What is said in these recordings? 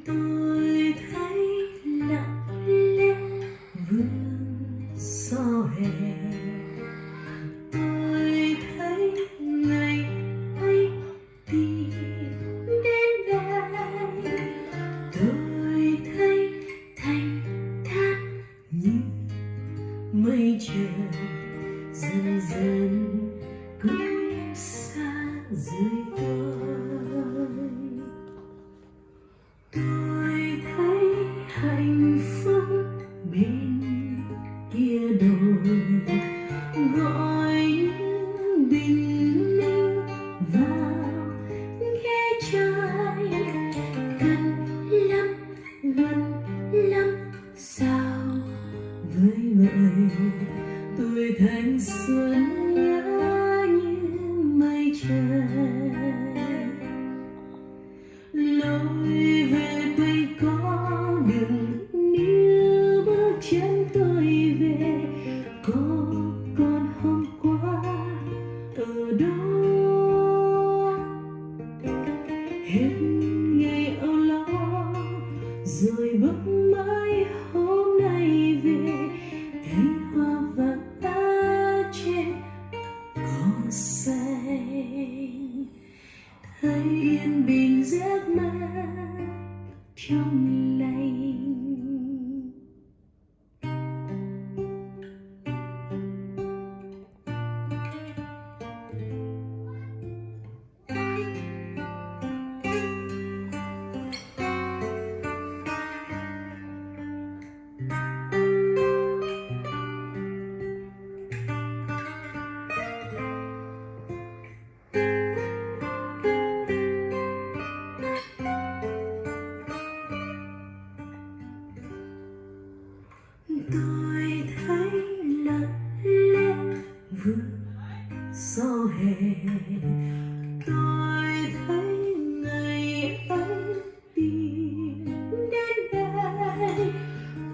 Tôi thấy lặng lẽ vương gió hè, tôi thấy ngày ấy tìm đến đây, tôi thấy thanh thản như mây trời dần dần cũng xa dưới tôi thấy hạnh phúc bên kia đồi gọi những bình minh vào ghé trái, gần lắm gần lắm sao với người tôi thanh xuân nhớ như mây trời. Lối về quê có đường níu bước chân tôi về, có con hôm qua ở đó. Hết ngày âu lo rồi bỗng mãi hôm nay về, thấy hoa vàng ở trên cỏ xanh, thấy yên bình giấc mơ trong lành. Tôi thấy lặng lẽ vương gió hè, tôi thấy ngày ấy tìm đến đây,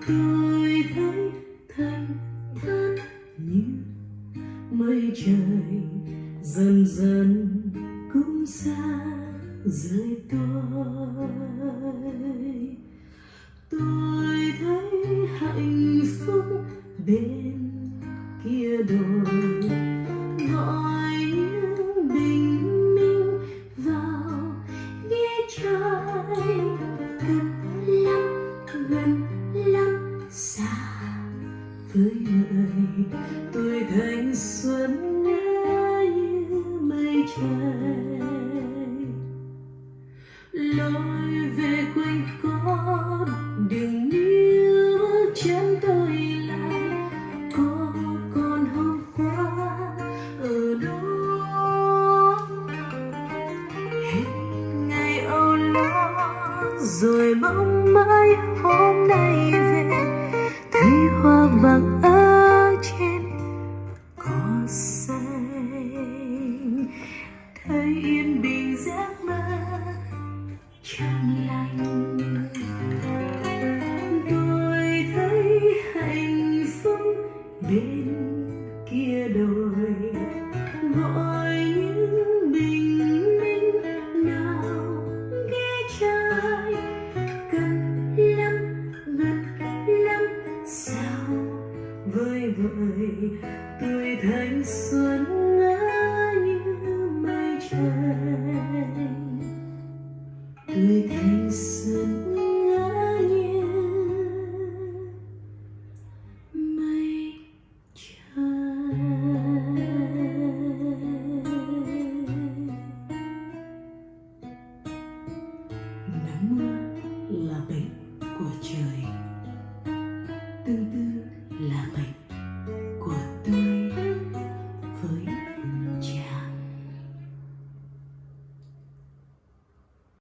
tôi thấy thanh thản như mây trời dần dần cũng xa dưới tôi thấy hạnh phúc bên kia đồi gọi những bình minh vào ghé trái, gần lắm xa với người tôi thanh xuân ngỡ như mây trời. Lối về quê có đường níu bước chân tôi lại, có con hôm qua ở đó. Hết ngày âu lo rồi bỗng mãi hôm nay về, thấy hoa vàng ở trên cỏ xanh, thấy yên bình giấc mơ trong lành. Tôi thấy hạnh phúc bên kia đồi gọi những bình minh nào ghé trái, gần lắm sao với vợi tôi thanh xuân ngỡ như mây trời.